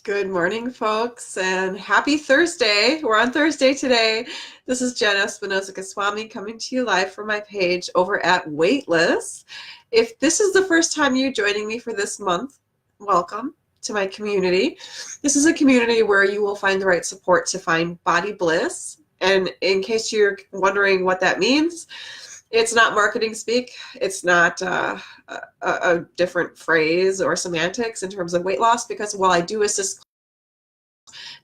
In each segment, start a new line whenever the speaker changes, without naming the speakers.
Good morning, folks, and happy Thursday. We're on Thursday today. This is Jen Espinosa-Goswami coming to you live from my page over at Weightless. If this is the first time you're joining me for this month, welcome to my community. This is a community where you will find the right support to find body bliss. And in case you're wondering what that means, it's not marketing speak. It's not a different phrase or semantics in terms of weight loss, because while I do assist,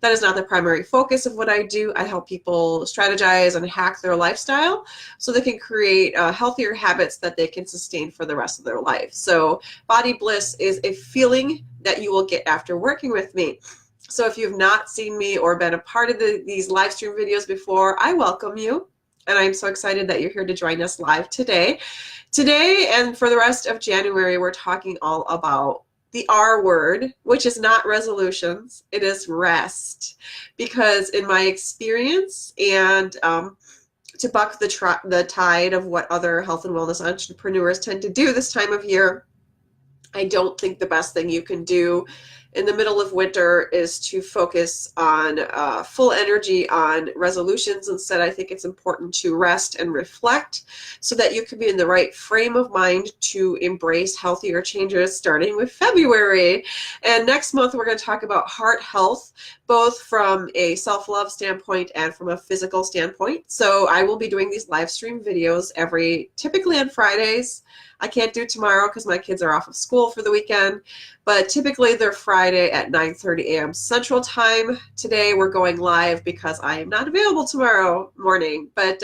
that is not the primary focus of what I do. I help people strategize and hack their lifestyle so they can create healthier habits that they can sustain for the rest of their life. So body bliss is a feeling that you will get after working with me. So if you've not seen me or been a part of these live stream videos before, I welcome you. And I'm so excited that you're here to join us live today. Today and for the rest of January, we're talking all about the R word, which is not resolutions, it is rest. Because in my experience, and to buck the tide of what other health and wellness entrepreneurs tend to do this time of year, I don't think the best thing you can do in the middle of winter is to focus on full energy on resolutions. Instead, I think it's important to rest and reflect so that you can be in the right frame of mind to embrace healthier changes starting with February. And next month, we're going to talk about heart health, both from a self-love standpoint and from a physical standpoint. So I will be doing these live stream videos typically on Fridays. I can't do tomorrow because my kids are off of school for the weekend, but typically they're Friday at 9:30 a.m. Central Time. Today we're going live because I am not available tomorrow morning, but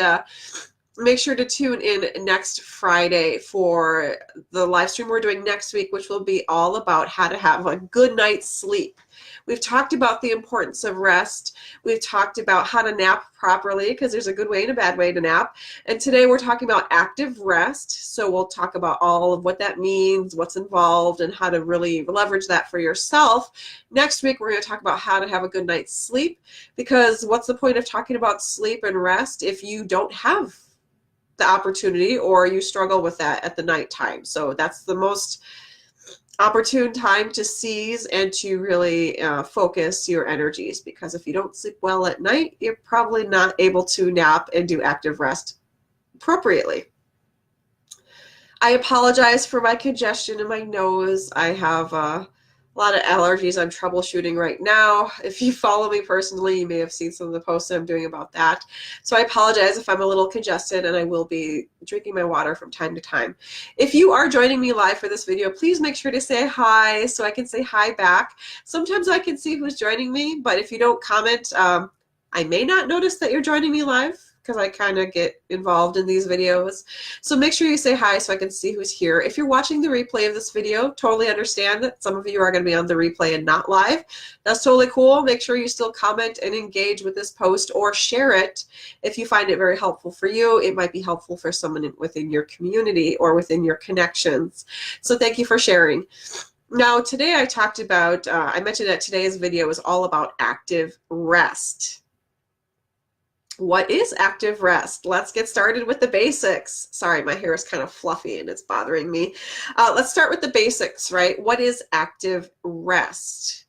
make sure to tune in next Friday for the live stream we're doing next week, which will be all about how to have a good night's sleep. We've talked about the importance of rest. We've talked about how to nap properly, because there's a good way and a bad way to nap. And today we're talking about active rest. So we'll talk about all of what that means, what's involved, and how to really leverage that for yourself. Next week, we're going to talk about how to have a good night's sleep, because what's the point of talking about sleep and rest if you don't have the opportunity or you struggle with that at the nighttime? So that's the most opportune time to seize and to really focus your energies, because if you don't sleep well at night, you're probably not able to nap and do active rest appropriately. I apologize for my congestion in my nose. I have a lot of allergies I'm troubleshooting right now. If you follow me personally, you may have seen some of the posts I'm doing about that. So I apologize if I'm a little congested, and I will be drinking my water from time to time. If you are joining me live for this video, please make sure to say hi so I can say hi back. Sometimes I can see who's joining me, but if you don't comment, I may not notice that you're joining me live, because I kind of get involved in these videos. So make sure you say hi so I can see who's here. If you're watching the replay of this video, totally understand that some of you are going to be on the replay and not live. That's totally cool. Make sure you still comment and engage with this post, or share it if you find it very helpful for you. It might be helpful for someone within your community or within your connections. So thank you for sharing. Now, today I talked about, I mentioned that today's video is all about active rest. What is active rest? Let's get started with the basics. Sorry, my hair is kind of fluffy and it's bothering me. Let's start with the basics, right? What is active rest?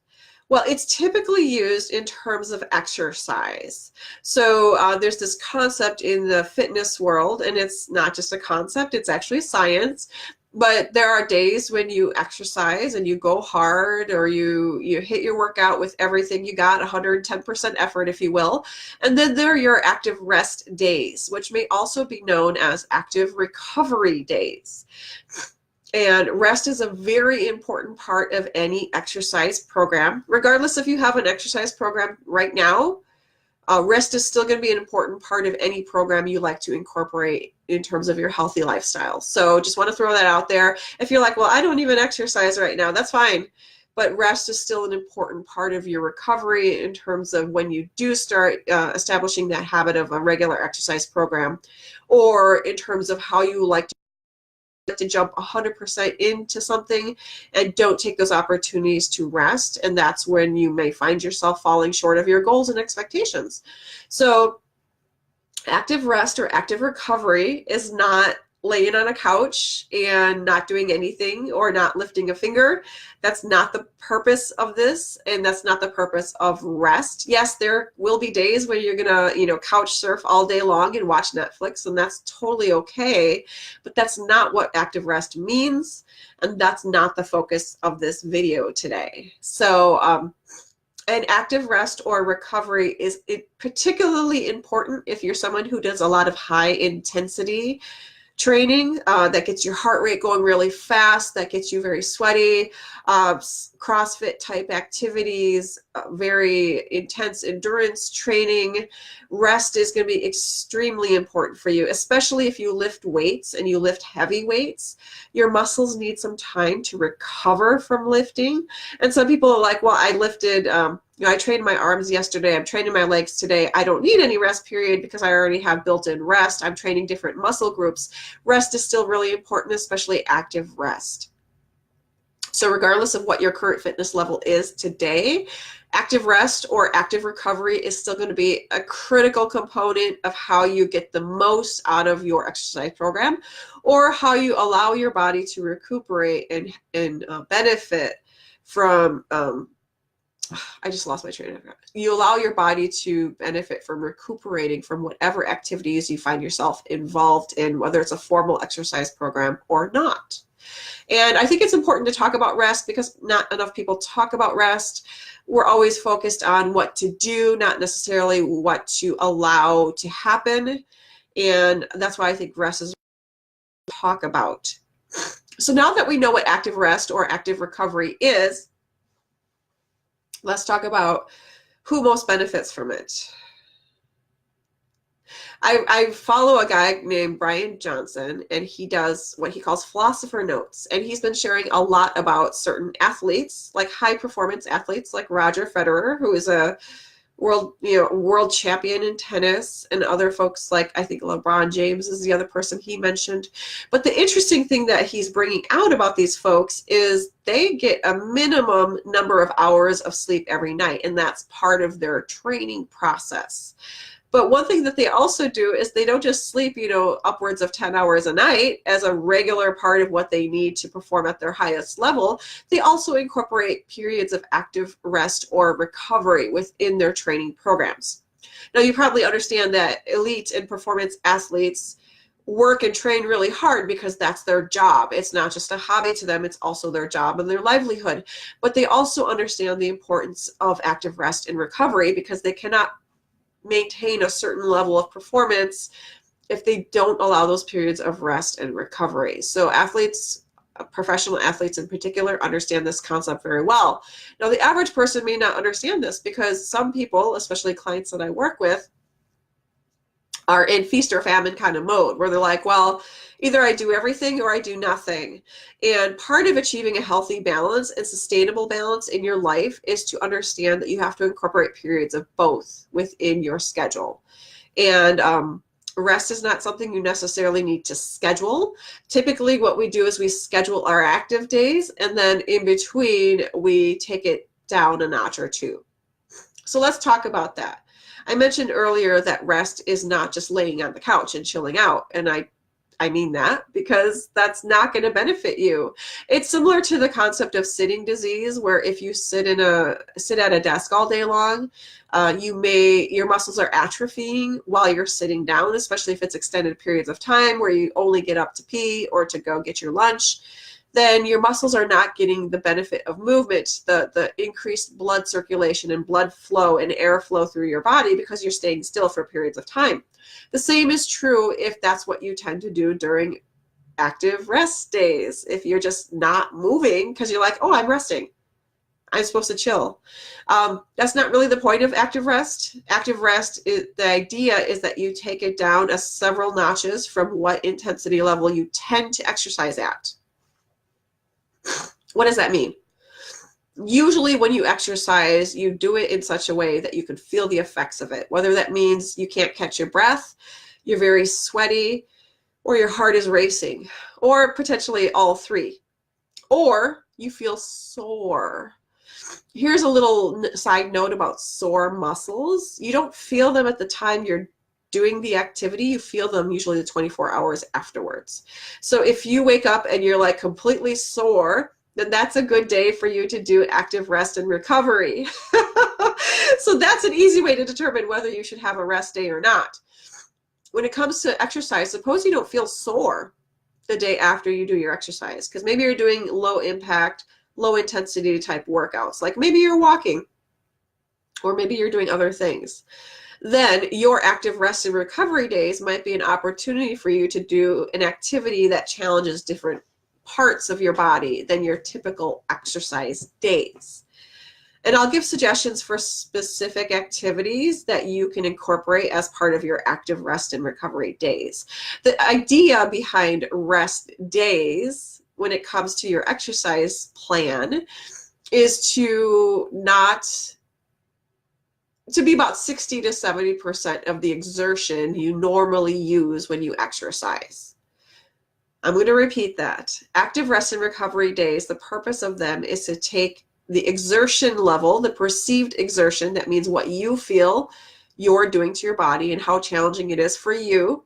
Well, it's typically used in terms of exercise. So there's this concept in the fitness world, and it's not just a concept, it's actually science. But there are days when you exercise and you go hard, or you hit your workout with everything you got, 110% effort, if you will. And then there are your active rest days, which may also be known as active recovery days. And rest is a very important part of any exercise program. Regardless if you have an exercise program right now, rest is still going to be an important part of any program you like to incorporate in terms of your healthy lifestyle. So just want to throw that out there. If you're like, well, I don't even exercise right now, that's fine. But rest is still an important part of your recovery in terms of when you do start establishing that habit of a regular exercise program, or in terms of how you like to jump 100% into something and don't take those opportunities to rest, and that's when you may find yourself falling short of your goals and expectations. So active rest or active recovery is not laying on a couch and not doing anything or not lifting a finger. That's not the purpose of this, and that's not the purpose of rest. Yes, there will be days where you're gonna, couch surf all day long and watch Netflix, and that's totally okay, but that's not what active rest means, and that's not the focus of this video today. So an active rest or recovery is particularly important if you're someone who does a lot of high intensity training that gets your heart rate going really fast, that gets you very sweaty, CrossFit type activities, very intense endurance training. Rest is going to be extremely important for you, especially if you lift weights and you lift heavy weights. Your muscles need some time to recover from lifting. And some people are like, well, I lifted, I trained my arms yesterday, I'm training my legs today, I don't need any rest period because I already have built-in rest. I'm training different muscle groups. Rest is still really important, especially active rest. So regardless of what your current fitness level is today, active rest or active recovery is still going to be a critical component of how you get the most out of your exercise program, or how you allow your body to recuperate and benefit from I just lost my train of thought. You allow your body to benefit from recuperating from whatever activities you find yourself involved in, whether it's a formal exercise program or not. And I think it's important to talk about rest because not enough people talk about rest. We're always focused on what to do, not necessarily what to allow to happen. And that's why I think rest is talk about. So now that we know what active rest or active recovery is, let's talk about who most benefits from it. I follow a guy named Brian Johnson, and he does what he calls philosopher notes. And he's been sharing a lot about certain athletes, like high performance athletes like Roger Federer, who is a world champion in tennis, and other folks like, I think LeBron James is the other person he mentioned. But the interesting thing that he's bringing out about these folks is they get a minimum number of hours of sleep every night, and that's part of their training process. But one thing that they also do is they don't just sleep, upwards of 10 hours a night as a regular part of what they need to perform at their highest level. They also incorporate periods of active rest or recovery within their training programs. Now, you probably understand that elite and performance athletes work and train really hard because that's their job. It's not just a hobby to them, it's also their job and their livelihood. But they also understand the importance of active rest and recovery because they cannot maintain a certain level of performance if they don't allow those periods of rest and recovery. So athletes, professional athletes in particular, understand this concept very well. Now, the average person may not understand this because some people, especially clients that I work with, are in feast or famine kind of mode where they're like, well, either I do everything or I do nothing. And part of achieving a healthy balance and sustainable balance in your life is to understand that you have to incorporate periods of both within your schedule. And rest is not something you necessarily need to schedule. Typically what we do is we schedule our active days, and then in between we take it down a notch or two. So let's talk about that. I mentioned earlier that rest is not just laying on the couch and chilling out, and I mean that because that's not going to benefit you. It's similar to the concept of sitting disease, where if you sit at a desk all day long, your muscles are atrophying while you're sitting down, especially if it's extended periods of time where you only get up to pee or to go get your lunch. Then your muscles are not getting the benefit of movement, the increased blood circulation and blood flow and airflow through your body because you're staying still for periods of time. The same is true if that's what you tend to do during active rest days. If you're just not moving because you're like, oh, I'm resting, I'm supposed to chill. That's not really the point of active rest. Active rest, the idea is that you take it down several notches from what intensity level you tend to exercise at. What does that mean? Usually when you exercise, you do it in such a way that you can feel the effects of it, whether that means you can't catch your breath, you're very sweaty, or your heart is racing, or potentially all three, or you feel sore. Here's a little side note about sore muscles. You don't feel them at the time you're doing the activity, you feel them usually the 24 hours afterwards. So if you wake up and you're like completely sore, then that's a good day for you to do active rest and recovery. So that's an easy way to determine whether you should have a rest day or not. When it comes to exercise, suppose you don't feel sore the day after you do your exercise, because maybe you're doing low impact, low intensity type workouts, like maybe you're walking, or maybe you're doing other things. Then your active rest and recovery days might be an opportunity for you to do an activity that challenges different parts of your body than your typical exercise days. And I'll give suggestions for specific activities that you can incorporate as part of your active rest and recovery days. The idea behind rest days when it comes to your exercise plan is to be about 60 to 70% of the exertion you normally use when you exercise. I'm going to repeat that. Active rest and recovery days, the purpose of them is to take the exertion level, the perceived exertion, that means what you feel you're doing to your body and how challenging it is for you,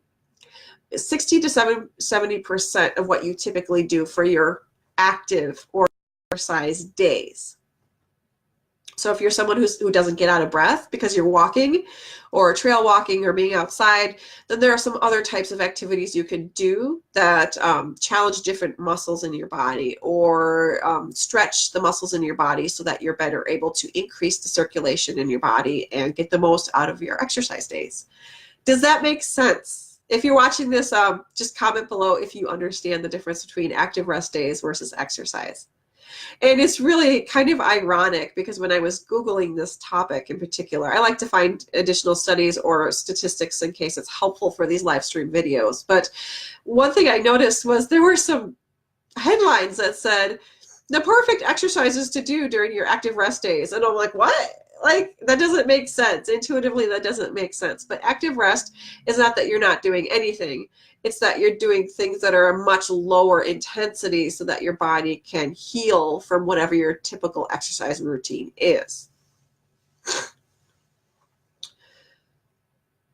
60 to 70% of what you typically do for your active or exercise days. So if you're someone who doesn't get out of breath because you're walking or trail walking or being outside, then there are some other types of activities you can do that challenge different muscles in your body, or stretch the muscles in your body so that you're better able to increase the circulation in your body and get the most out of your exercise days. Does that make sense? If you're watching this, just comment below if you understand the difference between active rest days versus exercise. And it's really kind of ironic because when I was Googling this topic in particular, I like to find additional studies or statistics in case it's helpful for these live stream videos. But one thing I noticed was there were some headlines that said, the perfect exercises to do during your active rest days. And I'm like, what? Like, that doesn't make sense. Intuitively, that doesn't make sense. But active rest is not that you're not doing anything. It's that you're doing things that are a much lower intensity so that your body can heal from whatever your typical exercise routine is.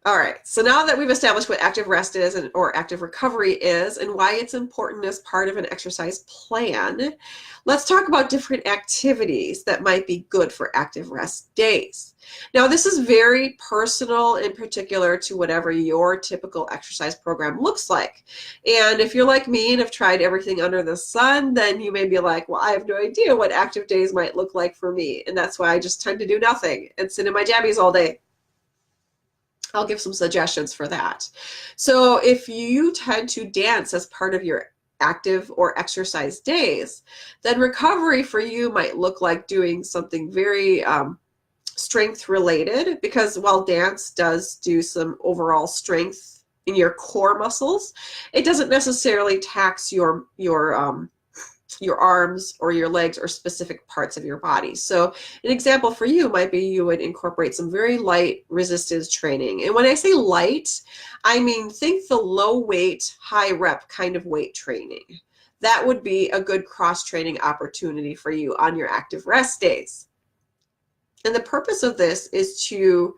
All right, so now that we've established what active rest is or active recovery is and why it's important as part of an exercise plan, let's talk about different activities that might be good for active rest days. Now, this is very personal and particular to whatever your typical exercise program looks like. And if you're like me and have tried everything under the sun, then you may be like, well, I have no idea what active days might look like for me. And that's why I just tend to do nothing and sit in my jammies all day. I'll give some suggestions for that. So if you tend to dance as part of your active or exercise days, then recovery for you might look like doing something very strength related, because while dance does do some overall strength in your core muscles, it doesn't necessarily tax your arms or your legs or specific parts of your body. So an example for you might be you would incorporate some very light resistance training. And when I say light, I mean think the low weight, high rep kind of weight training. That would be a good cross-training opportunity for you on your active rest days. And the purpose of this is to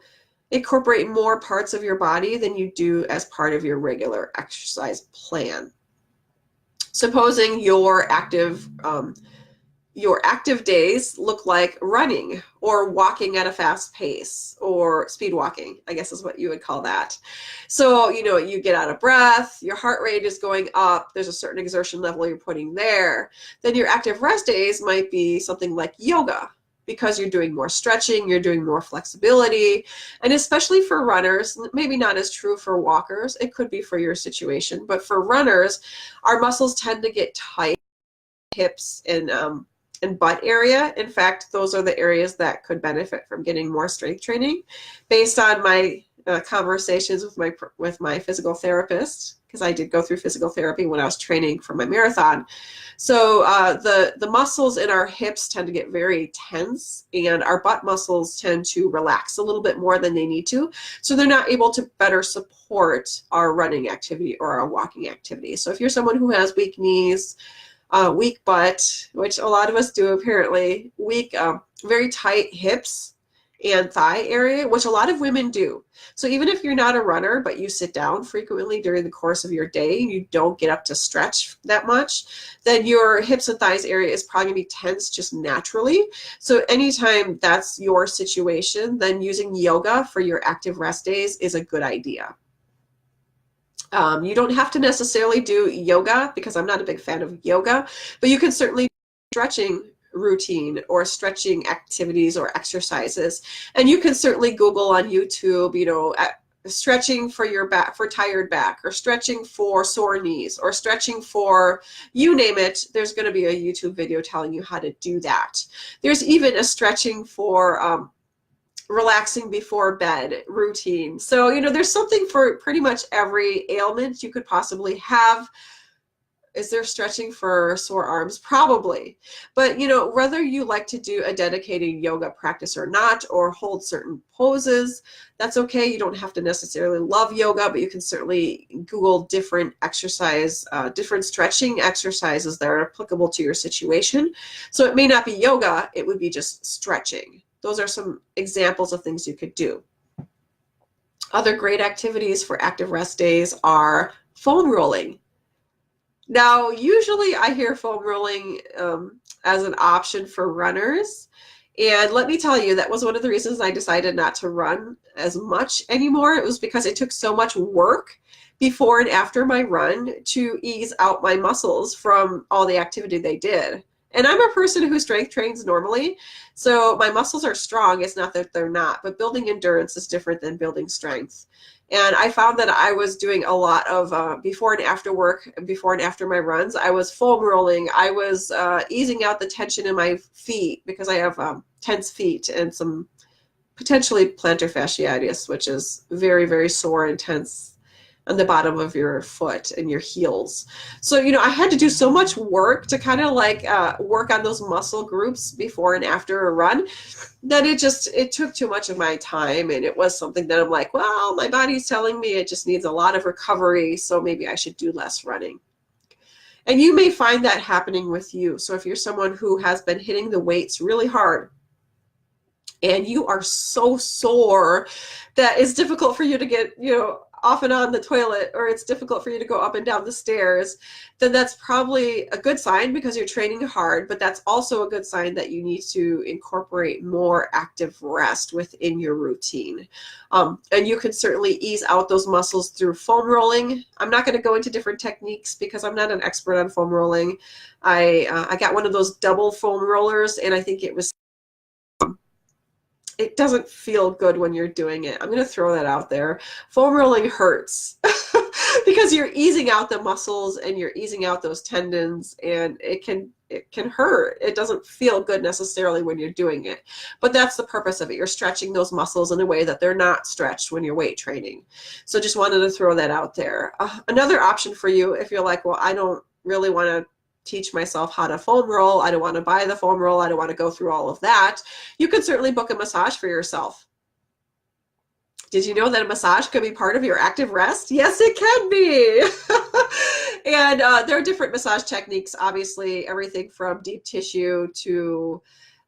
incorporate more parts of your body than you do as part of your regular exercise plan. Supposing your active days look like running or walking at a fast pace, or speed walking, I guess is what you would call that. So, you get out of breath, your heart rate is going up, there's a certain exertion level you're putting there. Then your active rest days might be something like yoga, because you're doing more stretching, you're doing more flexibility. And especially for runners, maybe not as true for walkers, it could be for your situation, but for runners, our muscles tend to get tight, hips and butt area. In fact, those are the areas that could benefit from getting more strength training based on my conversations with my physical therapist, because I did go through physical therapy when I was training for my marathon. So the muscles in our hips tend to get very tense, and our butt muscles tend to relax a little bit more than they need to. So they're not able to better support our running activity or our walking activity. So if you're someone who has weak knees, weak butt, which a lot of us do apparently, weak, very tight hips, and thigh area, which a lot of women do. So even if you're not a runner, but you sit down frequently during the course of your day, and you don't get up to stretch that much, then your hips and thighs area is probably going to be tense just naturally. So anytime that's your situation, then using yoga for your active rest days is a good idea. You don't have to necessarily do yoga, because I'm not a big fan of yoga, but you can certainly do stretching routine or stretching activities or exercises. And you can certainly Google on YouTube, stretching for your back, for tired back, or stretching for sore knees, or stretching for, you name it, there's going to be a YouTube video telling you how to do that. There's even a stretching for relaxing before bed routine. So, there's something for pretty much every ailment you could possibly have. Is there stretching for sore arms? Probably. But, whether you like to do a dedicated yoga practice or not, or hold certain poses, that's okay. You don't have to necessarily love yoga, but you can certainly Google different different stretching exercises that are applicable to your situation. So it may not be yoga, it would be just stretching. Those are some examples of things you could do. Other great activities for active rest days are foam rolling. Now, usually I hear foam rolling as an option for runners. And let me tell you, that was one of the reasons I decided not to run as much anymore. It was because it took so much work before and after my run to ease out my muscles from all the activity they did. And I'm a person who strength trains normally, so my muscles are strong. It's not that they're not, but building endurance is different than building strength. And I found that I was doing a lot of before and after work, before and after my runs, I was foam rolling. I was easing out the tension in my feet, because I have tense feet and some potentially plantar fasciitis, which is very, very sore and tense on the bottom of your foot and your heels. So, I had to do so much work to kind of work on those muscle groups before and after a run, that it took too much of my time. And it was something that I'm like, well, my body's telling me it just needs a lot of recovery, so maybe I should do less running. And you may find that happening with you. So if you're someone who has been hitting the weights really hard, and you are so sore that it's difficult for you to get, off and on the toilet, or it's difficult for you to go up and down the stairs, then that's probably a good sign, because you're training hard. But that's also a good sign that you need to incorporate more active rest within your routine. And you can certainly ease out those muscles through foam rolling. I'm not going to go into different techniques, because I'm not an expert on foam rolling. I got one of those double foam rollers, and I think it doesn't feel good when you're doing it. I'm going to throw that out there. Foam rolling hurts because you're easing out the muscles and you're easing out those tendons, and it can hurt. It doesn't feel good necessarily when you're doing it, but that's the purpose of it. You're stretching those muscles in a way that they're not stretched when you're weight training. So just wanted to throw that out there. Another option for you, if you're like, well, I don't really want to teach myself how to foam roll, I don't want to buy the foam roll, I don't want to go through all of that, you can certainly book a massage for yourself. Did you know that a massage could be part of your active rest? Yes, it can be. And there are different massage techniques, obviously, everything from deep tissue to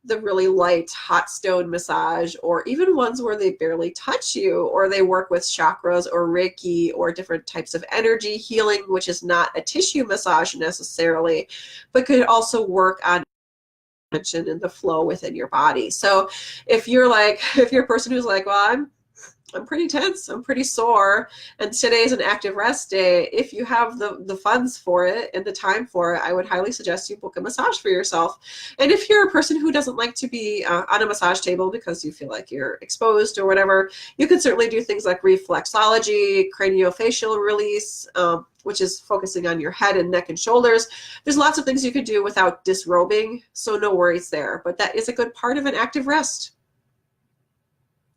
the really light hot stone massage, or even ones where they barely touch you, or they work with chakras or Reiki or different types of energy healing, which is not a tissue massage necessarily, but could also work on tension and the flow within your body. So if you're a person who's like, well, I'm pretty tense, I'm pretty sore, and today is an active rest day, if you have the funds for it and the time for it, I would highly suggest you book a massage for yourself. And if you're a person who doesn't like to be on a massage table because you feel like you're exposed or whatever, you can certainly do things like reflexology, craniofacial release, which is focusing on your head and neck and shoulders. There's lots of things you could do without disrobing, so no worries there. But that is a good part of an active rest.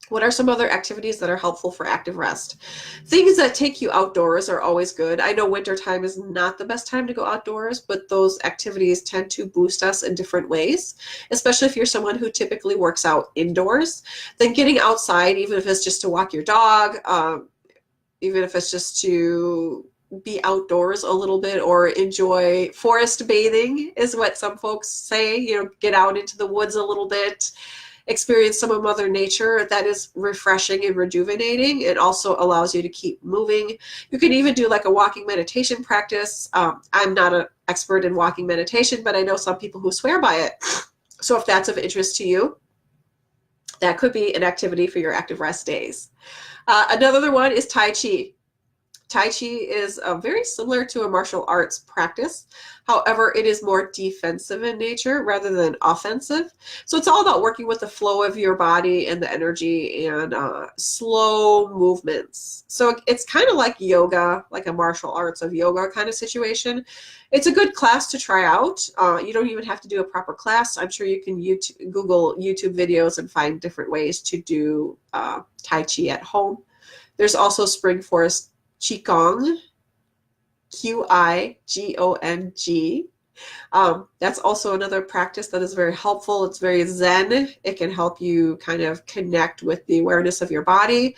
What are some other activities that are helpful for active rest? Things that take you outdoors are always good. I know wintertime is not the best time to go outdoors, but those activities tend to boost us in different ways, especially if you're someone who typically works out indoors. Then getting outside, even if it's just to walk your dog, even if it's just to be outdoors a little bit, or enjoy forest bathing is what some folks say, get out into the woods a little bit experience some of Mother Nature that is refreshing and rejuvenating. It also allows you to keep moving. You can even do like a walking meditation practice. I'm not an expert in walking meditation, but I know some people who swear by it. So if that's of interest to you, that could be an activity for your active rest days. Another one is Tai Chi. Tai Chi is very similar to a martial arts practice. However, it is more defensive in nature rather than offensive. So it's all about working with the flow of your body and the energy and slow movements. So it's kind of like yoga, like a martial arts of yoga kind of situation. It's a good class to try out. You don't even have to do a proper class. I'm sure you can Google YouTube videos and find different ways to do Tai Chi at home. There's also Spring Forest Qigong, Qigong. That's also another practice that is very helpful. It's very zen. It can help you kind of connect with the awareness of your body,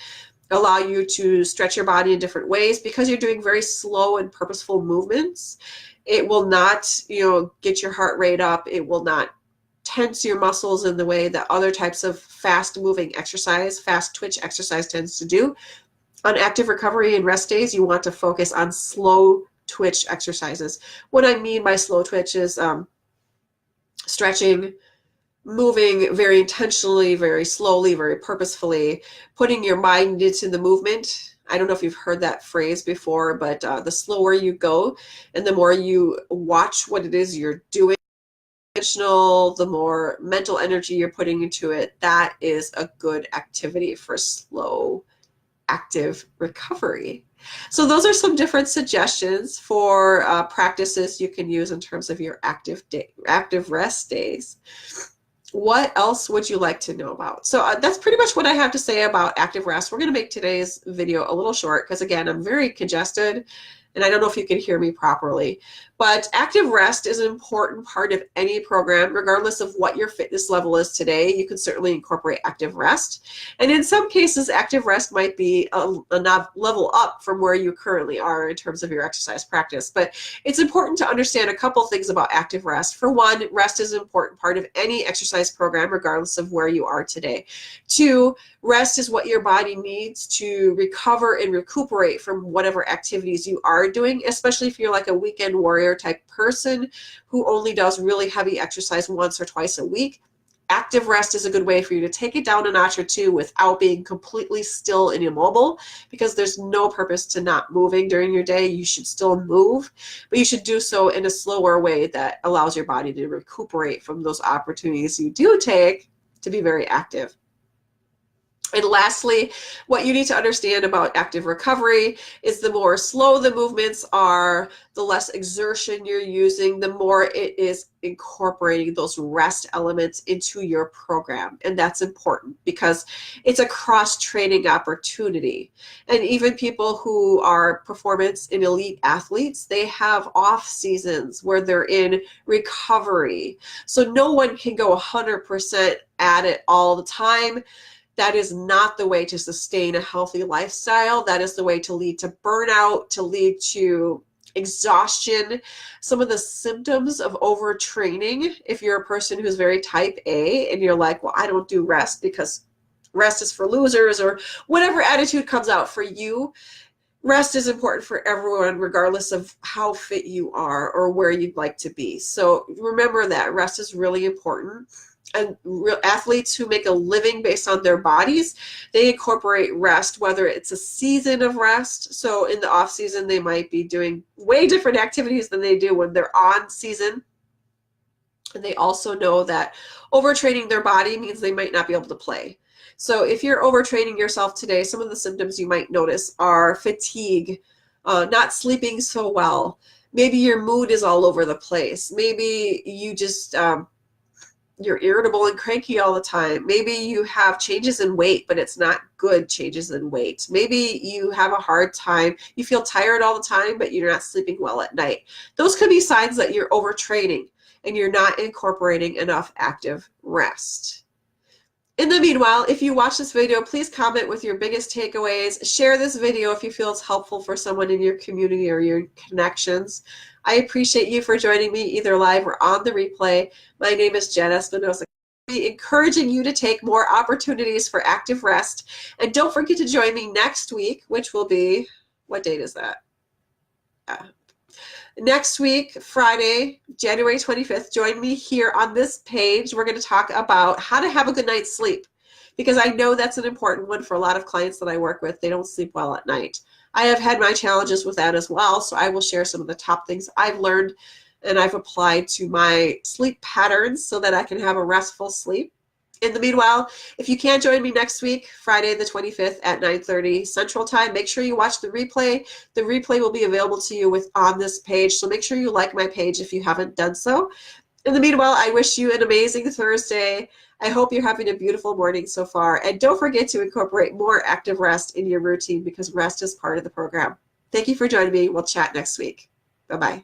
allow you to stretch your body in different ways because you're doing very slow and purposeful movements. It will not, get your heart rate up. It will not tense your muscles in the way that other types of fast moving exercise, fast twitch exercise tends to do. On active recovery and rest days, you want to focus on slow twitch exercises. What I mean by slow twitch is stretching, moving very intentionally, very slowly, very purposefully, putting your mind into the movement. I don't know if you've heard that phrase before, but the slower you go and the more you watch what it is you're doing, the more mental energy you're putting into it, that is a good activity for slow active recovery. So those are some different suggestions for practices you can use in terms of your active rest days. What else would you like to know about? So that's pretty much what I have to say about active rest. We're going to make today's video a little short because, again, I'm very congested and I don't know if you can hear me properly. But active rest is an important part of any program, regardless of what your fitness level is today. You can certainly incorporate active rest. And in some cases, active rest might be a level up from where you currently are in terms of your exercise practice. But it's important to understand a couple things about active rest. For one, rest is an important part of any exercise program, regardless of where you are today. Two, rest is what your body needs to recover and recuperate from whatever activities you are doing, especially if you're like a weekend warrior type person who only does really heavy exercise once or twice a week. Active rest is a good way for you to take it down a notch or two without being completely still and immobile, because there's no purpose to not moving during your day. You should still move, but you should do so in a slower way that allows your body to recuperate from those opportunities you do take to be very active. And lastly, what you need to understand about active recovery is the more slow the movements are, the less exertion you're using, the more it is incorporating those rest elements into your program. And that's important because it's a cross-training opportunity. And even people who are performance and elite athletes, they have off seasons where they're in recovery. So no one can go 100% at it all the time. That is not the way to sustain a healthy lifestyle. That is the way to lead to burnout, to lead to exhaustion. Some of the symptoms of overtraining, if you're a person who's very type A and you're like, well, I don't do rest because rest is for losers, or whatever attitude comes out for you, rest is important for everyone, regardless of how fit you are or where you'd like to be. So remember that rest is really important. And athletes who make a living based on their bodies, they incorporate rest, whether it's a season of rest. So in the off season, they might be doing way different activities than they do when they're on season. And they also know that overtraining their body means they might not be able to play. So if you're overtraining yourself today, some of the symptoms you might notice are fatigue, not sleeping so well. Maybe your mood is all over the place. Maybe you just you're irritable and cranky all the time. Maybe you have changes in weight, but it's not good changes in weight. Maybe you have a hard time. You feel tired all the time, but you're not sleeping well at night. Those could be signs that you're overtraining and you're not incorporating enough active rest. In the meanwhile, if you watch this video, please comment with your biggest takeaways. Share this video if you feel it's helpful for someone in your community or your connections. I appreciate you for joining me either live or on the replay. My name is Jen Espinosa. be encouraging you to take more opportunities for active rest. And don't forget to join me next week, which will be, what date is that? Next week, Friday, January 25th, join me here on this page. We're going to talk about how to have a good night's sleep, because I know that's an important one for a lot of clients that I work with. They don't sleep well at night. I have had my challenges with that as well, so I will share some of the top things I've learned and I've applied to my sleep patterns so that I can have a restful sleep. In the meanwhile, if you can't join me next week, Friday the 25th at 9:30 Central Time, make sure you watch the replay. The replay will be available to you on this page, so make sure you like my page if you haven't done so. In the meanwhile, I wish you an amazing Thursday. I hope you're having a beautiful morning so far. And don't forget to incorporate more active rest in your routine, because rest is part of the program. Thank you for joining me. We'll chat next week. Bye-bye.